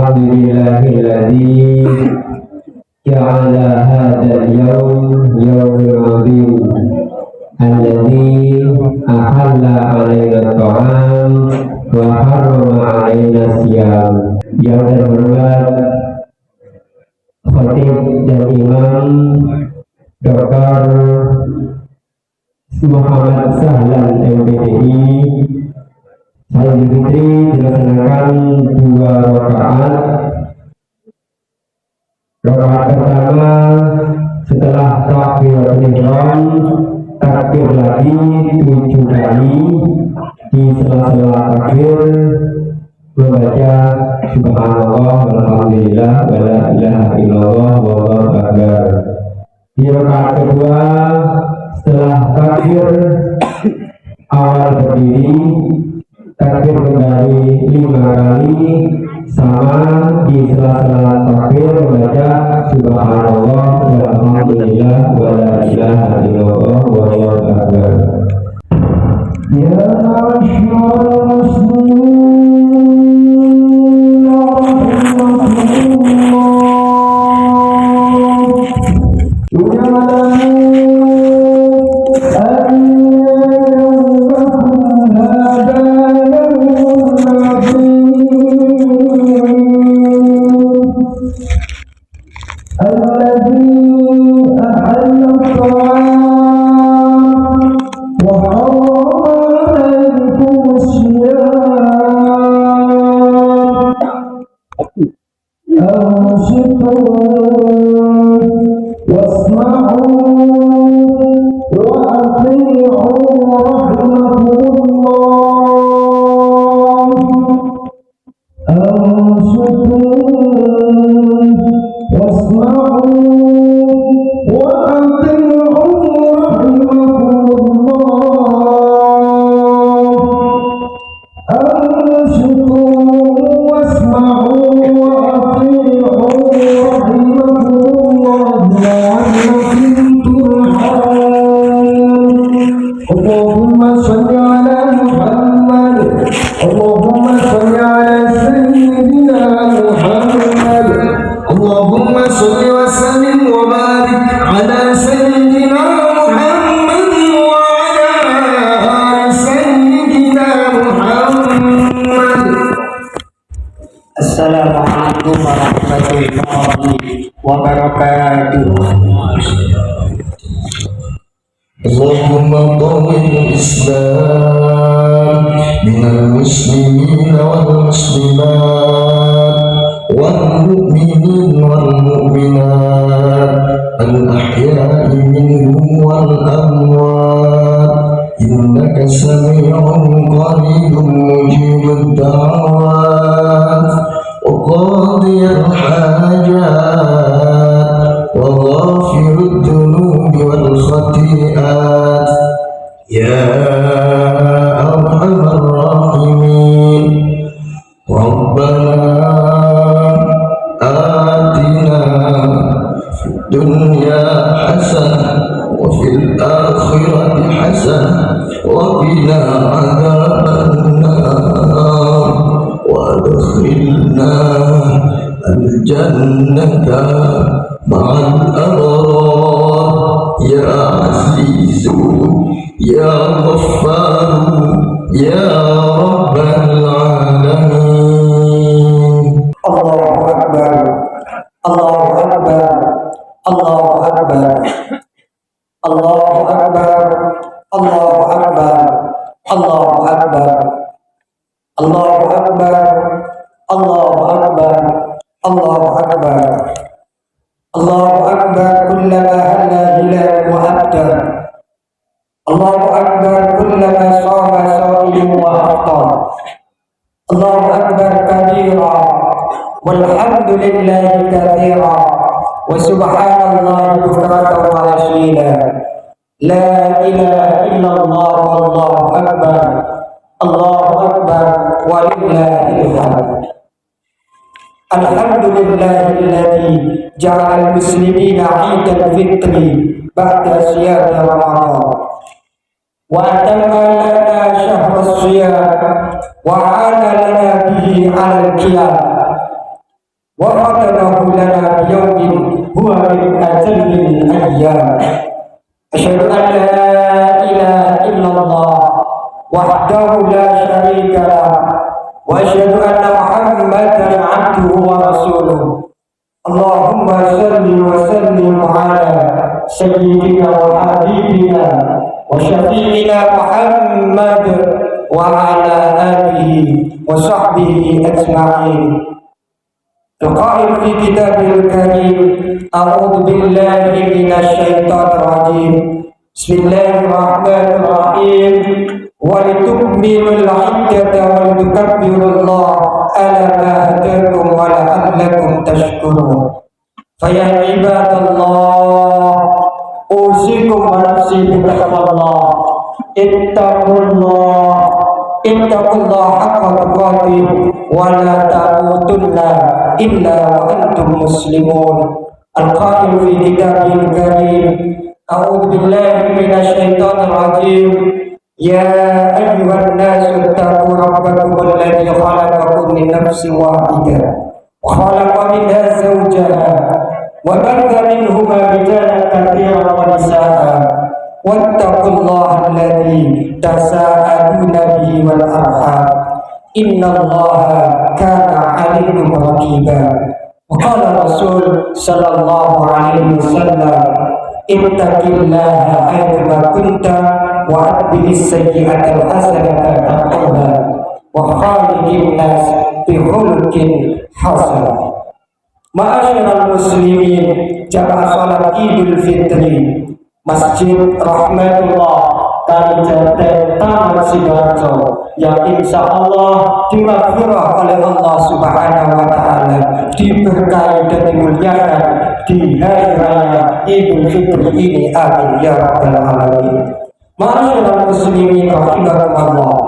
Alhamdulillahilladzi ja'ala hadzal yawman 'azim alladzi ahalla 'alaina at-ta'am wa harrama 'alaina as-siyam. Yang terhormat Khatib dan Imam Dr. Muhammad Sahlan MPDI, Salat Fitri dilaksanakan 2 rakaat. Rakaat pertama setelah takbiratul ihram, takbir lagi 7 kali. Di sela-sela takbir membaca subhanallah walhamdulillah wala ilaha illallah wallahu akbar. Di rakaat kedua setelah takbir awal berdiri, takbir kembali 5 kali, sama di sela-sela takbir membaca subhanallah walhamdulillah wala ilaha illallah wallahu akbar. Ya ma'asyiral muslimin Assalamualaikum warahmatullahi wabarakatuh. Allahumma qawwil Islam minal muslimin wal muslimat wal mu'minin wal mu'minat al ahya'i minhum wal amwat innaka sami'un qaribun mujibud da'awat وقاضي الحاجات وغافر الذنوب والخطيئات يا أرحم الراحمين ربنا آتنا في الدنيا حسنة وفي الآخرة حسنة وقنا عذاب النار وادخلنا الجنة مع الأبرار يا عزيز يا غفار يا رب العالمين. الله أكبر الله أكبر الله أكبر الله أكبر الله أكبر الله أكبر الله أكبر الله أكبر الله أكبر الله أكبر كلما هلا هلال وأبتر الله أكبر كلما صام صائم وأفطر الله أكبر كبيرا والحمد لله كثيرا وسبحان الله بكرة وأصيلا لا إله إلا الله والله أكبر الله أكبر ولله الحمد. الحمد لله الذي جعل المسلمين عيد الفطر بعد صيام رمضان وأتم لنا شهر الصيام وعان لنا به على القيام وختمه لنا بيوم هو من أجل الأيام. أشهد أن لا إله إلا الله وحده لا شريك له وأشهد أن محمدا عبده ورسوله. اللهم صل وسلم على سيدنا وحبيبنا وشفيعنا محمد وعلى آله وصحبه أجمعين. القائل في كتابه الكريم: أعوذ بالله من الشيطان الرجيم. بسم الله الرحمن الرحيم. ولتكملوا العدة ولتكبروا الله على ما هداكم ولعلكم تشكرون. فيا عباد الله، أوصيكم ونفسي بتقوى الله. اتقوا الله حق تقاته ولا تموتن إلا وأنتم مسلمون. القائل في كتابه الكريم: أعوذ بالله من الشيطان الرجيم. يا أيها الناس اتقوا ربكم الذي خلقكم من نفس واحدة وخلق منها زوجها وبث منهما رجالا كثيرا ونساء واتقوا الله الذي تساءلون به والأرحام إن الله كان عليكم رقيبا. وقال الرسول صلى الله عليه وسلم: اتق الله حيثما كنت وأتبع السيئة الحسنة تمحوها وخالق الناس بخلق حسن. Ma'asyiral muslimin, jamaah salat Idul Fitri Masjid Rahmatullah Kalijaten Taman Sidoarjo yang insya Allah dimaghfirah oleh Allah Subhanahu wa Ta'ala, diberkahi dan dimuliakan di hari raya Idul Fitri ini. Amin ya rabbal alamin. Ma'asyiral muslimin rahimakumullah,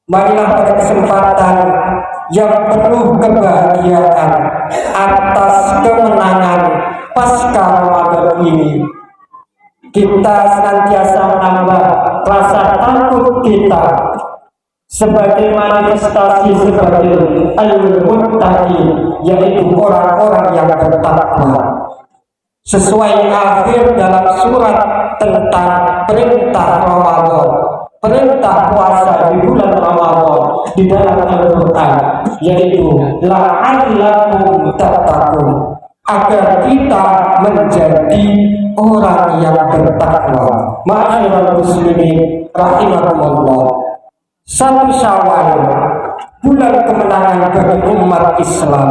marilah pada kesempatan yang penuh kebahagiaan atas kemenangan pasca Ramadan ini, kita senantiasa menambah rasa takut kita sebagai manifestasi sebagai al-muttaqi, yaitu orang-orang yang bertakwa. Sesuai akhir dalam surat tentang perintah Ramadan, perintah puasa di bulan Ramadan di dalam Al-Quran, yaitu la'allakum tattaqun, agar kita menjadi orang yang bertakwa. Ma'asyiral muslimin rahimakumullah, 1 Syawal, bulan kemenangan bagi umat Islam,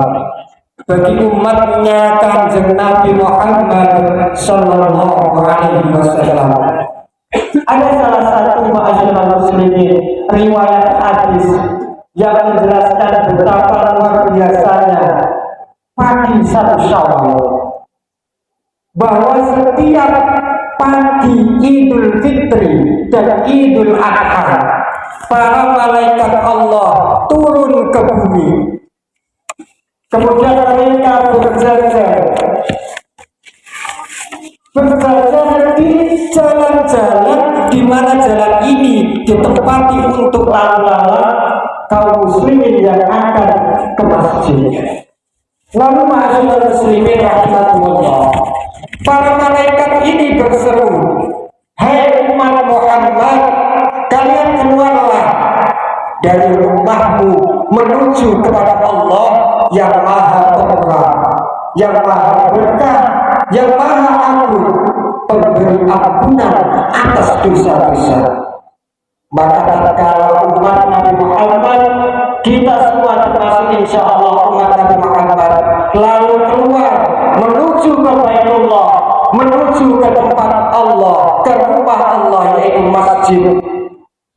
bagi umatnya Kanjeng Nabi Muhammad sallallahu alaihi wasallam. Ada salah satu ma'asyiral muslimin riwayat hadis yang menjelaskan betapa luar biasanya pagi 1 Syawal, bahwa setiap pagi Idul Fitri dan Idul Adha, para malaikat Allah turun ke bumi, kemudian mereka berjajar di jalan-jalan, di mana jalan ini ditempati untuk lalu-lalang kaum muslimin yang akan ke masjid. Lalu ma'asyiral muslimin rahimakumullah, para malaikat ini berseru, "Hai umat Muhammad, kalian keluarlah dari rumahmu menuju kepada Allah yang Maha Pemurah, yang Maha Berkah, yang Maha Agung, pemberi ampunan atas dosa-dosa." Maka tatkala umat Nabi Muhammad, kita semua termasuk insya Allah umat Nabi Muhammad, lalu keluar menuju ke Baitullah, menuju ke tempat Allah, ke rumah Allah, yaitu masjid.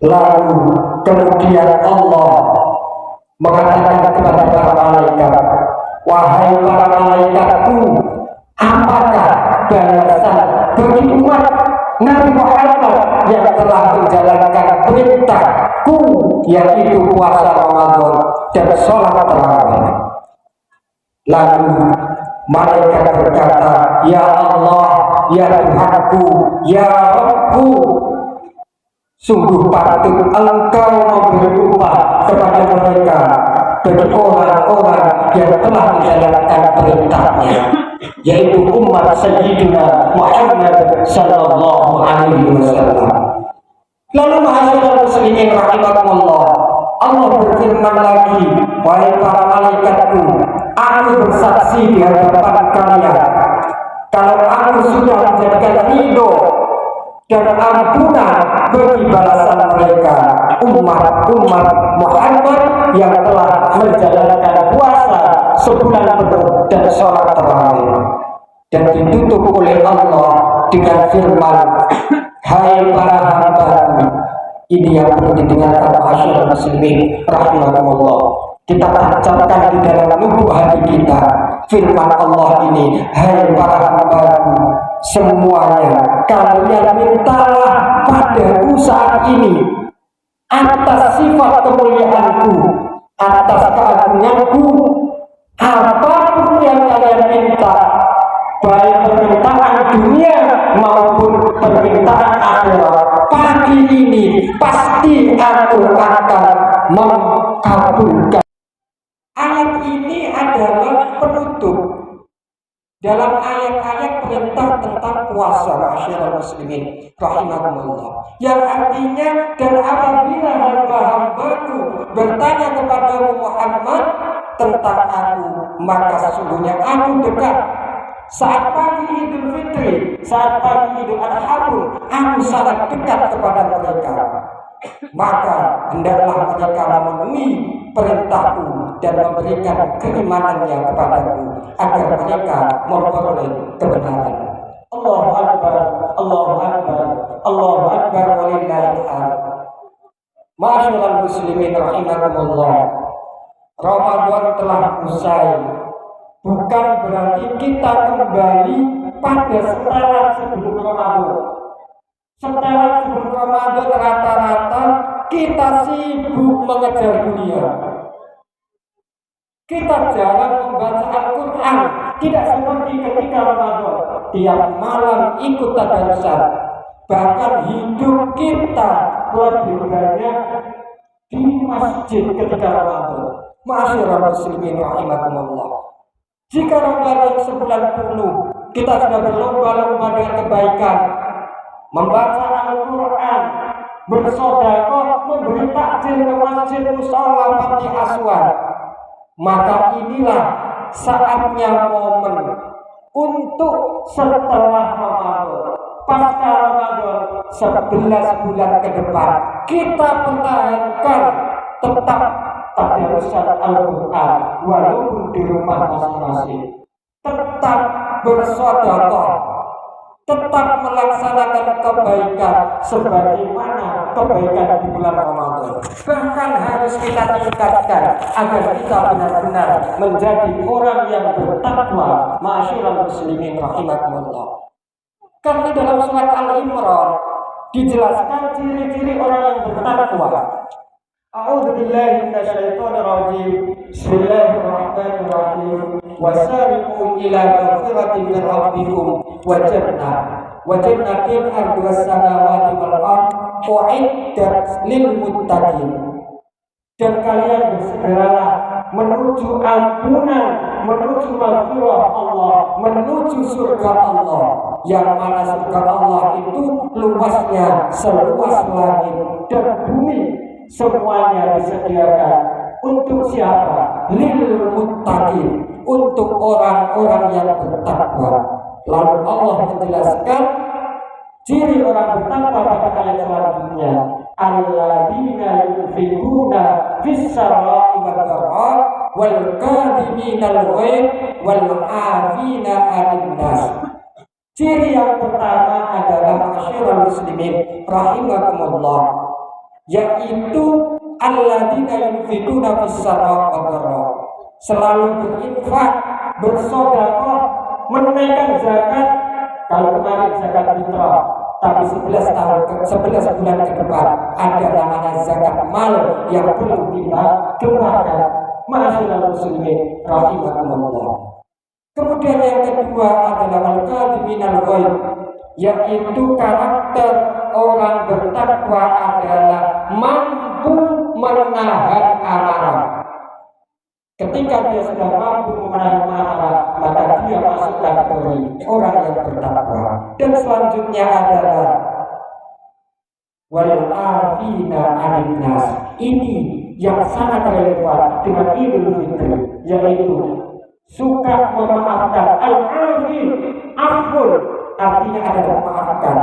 Lalu kemudian Allah mengatakan kepada para malaikat, "Wahai para malaikatku, apakah balasan bagi umat Nabi Muhammad yang telah menjalankan perintahku, yaitu puasa Ramadan dan sholat tarawih?" Lalu malaikat berkata, "Ya Allah, ya Tuhanku, ya Rabbku, sungguh patut Engkau memberi upah kepada mereka bagi orang-orang yang telah menjalankan perintahnya, yaitu umat Sayyidina Muhammad sallallahu alaihi wasallam. Lalu ma'asyiral muslimin rahimakumullah, Allah berfirman lagi, wahai para malaikatku, aku bersaksi di hadapan kalian kalau aku sudah menjadikan ridho dan ampunan bagi balasan mereka umat-umat Muhammad yang telah menjalankan puasa sebulan penuh dan sholat tarawih, dan ditutup oleh Allah dengan firman, hai para hambaku. Ini yang perlu didengarkan ma'asyiral muslimin rahimakumullah. Kita tancapkan di dalam lubuk hati kita firman Allah ini, hai para hambaku semuanya, kalian mintalah padaku saat ini atas sifat kemuliaanku, atas keagunganku, apapun yang kalian minta, baik permintaan dunia maupun permintaan akhirat, pagi ini pasti aku akan mengabulkan. Ayat ini adalah penutup dalam ayat-ayat perintah tentang puasa, ma'asyiral muslimin rahimakumullah, yang artinya, dan apabila hamba-hambaku bertanya kepada Muhammad tentang aku, maka sesungguhnya aku dekat. Saat pagi Idul Fitri, saat pagi Idul Adha pun aku sangat dekat kepada mereka. Maka hendaklah mereka memenuhi perintahku dan memberikan keimanannya kepadaku agar mereka memperoleh kebenaran. Allahu Akbar, Allahu Akbar, Allahu Akbar walillahil hamd. Ma'asyiral muslimin rahimakumullah, Ramadan telah usai. Bukan berarti kita kembali pada setelan sebelum Ramadan. Setelan sebelum Ramadan rata-rata kita sibuk mengejar dunia. Kita jarang membaca Al-Quran, tidak seperti ketika Ramadan. Tiap malam ikut tadarusan. Bahkan hidup kita lebih banyak di masjid ketika Ramadan. Ma'asyiral muslimin rahimakumullah. Jika Ramadan sebulan penuh, kita sudah berlomba-lomba dengan kebaikan, membaca Al-Quran, bersedekah, memberi takjil ke masjid, mushola, panti asuhan, maka inilah saatnya momen untuk setelah Ramadan, pasca Ramadan 11 bulan ke depan, kita pertahankan tetap tadarusan Al-Quran walaupun di rumah masing-masing, tetap bersedekah, tetap melaksanakan kebaikan sebagaimana kebaikan di bulan Ramadan. Bahkan harus kita tingkatkan agar kita benar-benar menjadi orang yang bertakwa. Ma'asyiral muslimin rahimakumullah. Karena dalam surat Al-Imran dijelaskan ciri-ciri orang yang bertakwa. A'udzu billahi minasyaitonir rajim. Bismillahirrahmanirrahim. Wasari'u ila maghfiratin min rabbikum wa jannatin 'arduhas samawati wal ardh u'iddat lil muttaqin. Dan kalian bersegeralah menuju ampunan, menuju maghfirah Allah, menuju surga Allah, yang mana surga Allah itu luasnya seluas langit dan bumi. Semuanya disediakan untuk siapa? Lil muttaqin, untuk orang-orang yang bertakwa. Lalu Allah menjelaskan ciri orang bertakwa pada ayat selanjutnya, alladzina yunfiquna fis-sarra'i wad-dharra'i wal kadhiminal ghaidh wal 'afina 'anil nas. Ciri yang pertama adalah ma'asyiral muslimin rahimakumullah, yaitu alladzina yunfiquna fis-sarra'i wad-dharra'i, selalu berinfak, bersedekah, menunaikan zakat. Kalau kemarin zakat fitrah, tapi 11 bulan ke depan ada namanya zakat mal yang perlu kita keluarkan. Ma'asyiral muslimin rahimakumullah. Kemudian yang kedua adalah al-kadhiminal ghaidh, yaitu karakter orang bertakwa adalah mampu menahan amarah. Ketika dia sudah mampu menahan marah, maka dia masuk kategori orang yang bertakwa. Dan selanjutnya adalah wal afina 'anil nas. Ini yang sangat relevan dengan Idul Fitri, yaitu suka memaafkan. Al-afi, afun, artinya adalah memaafkan.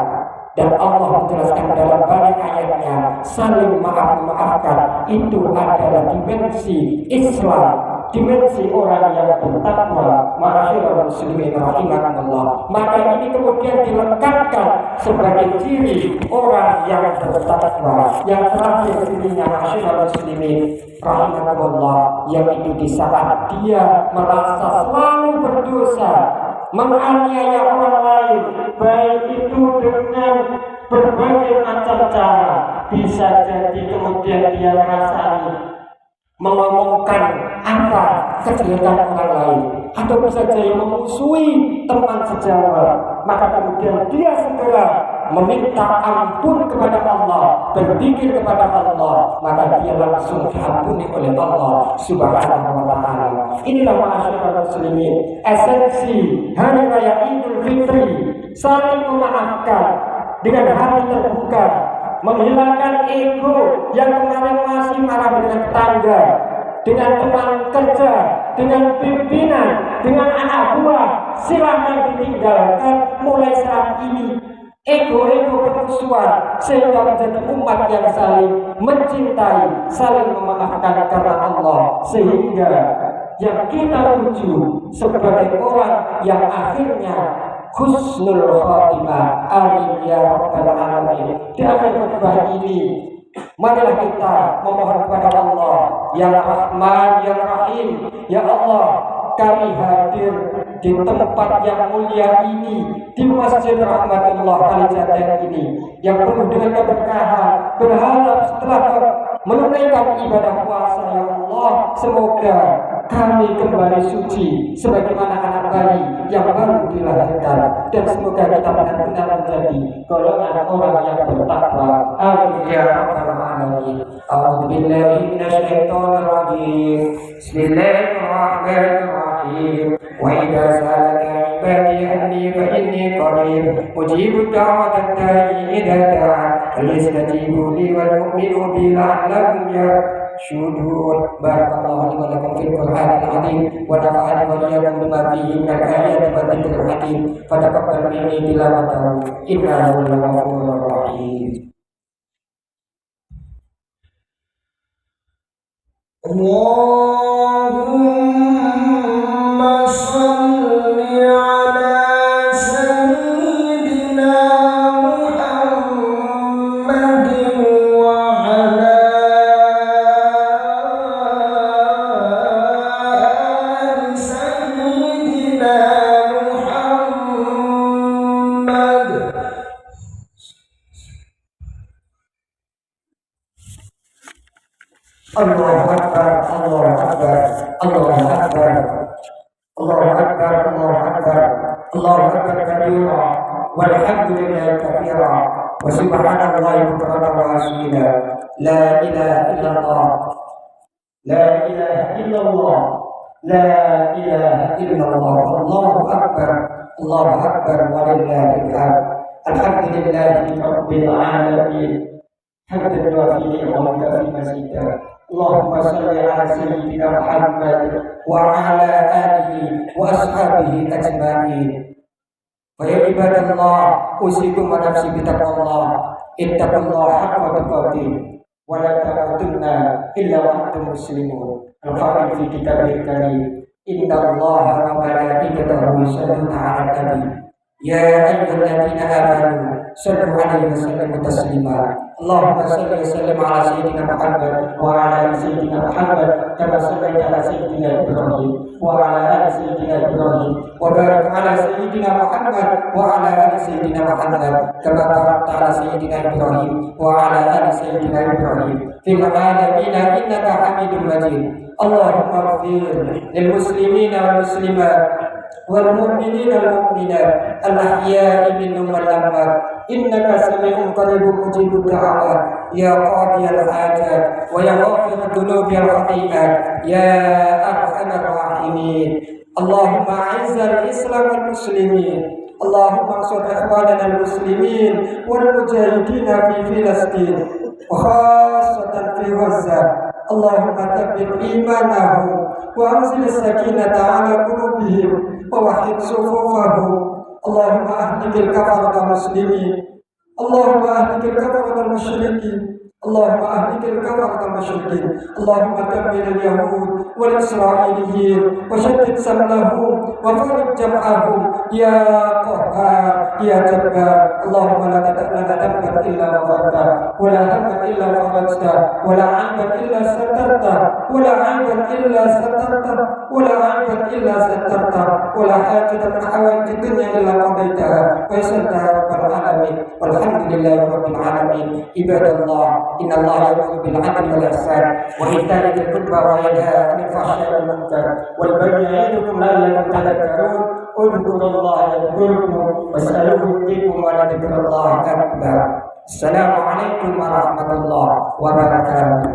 Dan Allah menjelaskan dalam banyak ayatnya, saling maafkan itu adalah dimensi Islam, dimensi orang yang bertakwa. Ma'asyiral muslimin rahimakumullah. Maka ini kemudian dilekatkan sebagai ciri orang yang bertakwa. Yang terakhir cirinya, ma'asyiral muslimin rahimakumullah, yaitu di saat dia merasa selalu berdosa, menganiaya orang lain, baik itu dengan berbagai macam cara. Bisa jadi kemudian dia merasa mengomongkan apa kejelekan orang lain, atau bisa jadi memusuhi teman sejawat. Maka kemudian dia segera meminta ampun kepada Allah, berpikir kepada Allah, maka dia langsung diampuni oleh Allah Subhanahu wa Ta'ala. Inilah ma'asyiral muslimin, esensi hari raya Idul Fitri, saling memaafkan dengan hati terbuka, menghilangkan ego yang kemarin masih marah dengan tetangga, dengan teman kerja, dengan pimpinan, dengan anak buah. Silahkan ditinggalkan mulai saat ini ego-ego bermusuhan, sehingga menjadi umat yang saling mencintai, saling memaafkan karena Allah, sehingga yang kita tuju sebagai orang yang akhirnya husnul khatimah. Amin ya rabbal alamin. Di akhir khutbah ini, marilah kita memohon kepada Allah yang Rahman yang Rahim. Ya Allah, kami hadir di tempat yang mulia ini, di Masjid Rahmatullah Kalijaten ini, yang penuh dengan keberkahan. Berharap setelah menunaikan ibadah puasa, ya Allah, semoga kami kembali suci sebagaimana anak bayi yang baru dilahirkan, dan semoga kita benar-benar menjadi golongan orang yang bertakwa. Amin ya rabbal alamin. A'udzu billahi minasyaitonir rajim. Bismillahirrahmanirrahim. Wa idza sa'alaka ibadi anni fa inni qarib ujibu da'watad da'i idza da'an falyastajibu li wal yu'minu bi la'allahum يشهدون. بارك الله لي ولكم في القرآن العظيم ونفعني وإياكم بما فيه من الآيات والذكر الحكيم فتقبل مني تلاوته إنه هو الغفور الرحيم. اللهم صل على سيدنا محمد وعلى Allahu Akbar, Allahu Akbar, Allahu Akbar, Allahu Akbar, Allahu Akbar, Allahu Akbar kabira, walhamdulillahi katsira, wa subhanallahi bukratan wa asila. La ilaha illallah, la ilaha illallah, la ilaha illallah. Allahu Akbar, Allahu Akbar, walillahil hamd. Alhamdulillahi rabbil alamin. Hamdan yuwafi ni'matahu fi mazida. Allahumma salli ala sayyidina Muhammad wa ala alihi wa ashabihi ajma'in. Wa ya ibadallah, usikum wa nafsi bitaqwallah. Ittaqullaha haqqa tuqatih wa la tamutunna illa wa antum muslimun. Al-Qur'an fi kitabil karim. Innallaha wa malaikatahu yusalluna 'alan nabi. Ya ayyuhalladzina amanu sallu 'alaihi wa sallimu taslima. Allahumma salli wa sallim ala sayyidina Muhammad wa ala ali sayyidina Muhammad kama sallaita ala sayyidina Ibrahim wa ala ali sayyidina Ibrahim wa barik ala sayyidina Muhammad wa ala ali sayyidina Muhammad kama barakta ala sayyidina Ibrahim wa ala ali sayyidina Ibrahim fil alamin innaka Hamidum Majid. Allahumma ighfir lil muslimina wal muslimat wal mu'minina wal mu'minat al ahya'i minhum wal amwat innaka sami'un qaribun mujibud da'awat يا قاضي الحاجات ويا غافر الذنوب والخطيئات يا أرحم الراحمين. اللهم أعز الإسلام والمسلمين، اللهم انصر إخواننا المسلمين والمجاهدين في فلسطين وخاصة في غزة. اللهم ثبت إيمانهم وأنزل السكينة على قلوبهم ووحد صفوفهم. اللهم أهلك الكفرة المسلمين، اللهم أهلك الكفرة المشركين، اللهم أهلك الكفرة المشركين. اللهم دمر اليهود والإسرائيليين وشتت سمنهم وفرق جمعهم يا قهار يا جبار. اللهم لا تدع لنا ذنبا إلا غفرته، ولا هما إلا فرجته، ولا عيبا إلا سترته، ولا عيبا إلا سترته، ولا عيبا إلا سترته، ولا حاجة من حوائج الدنيا إلا قضيتها ويسرتها يا رب العالمين. والحمد لله رب العالمين. عباد الله، إن الله يأمر بالعدل والإحسان وإيتاء ذي القربى وينهى عن الفحشاء والمنكر والبغي يعظكم لعلكم تذكرون. اذكروا الله يذكركم واسألوه يهديكم ولذكر الله أكبر. السلام عليكم ورحمة الله وبركاته.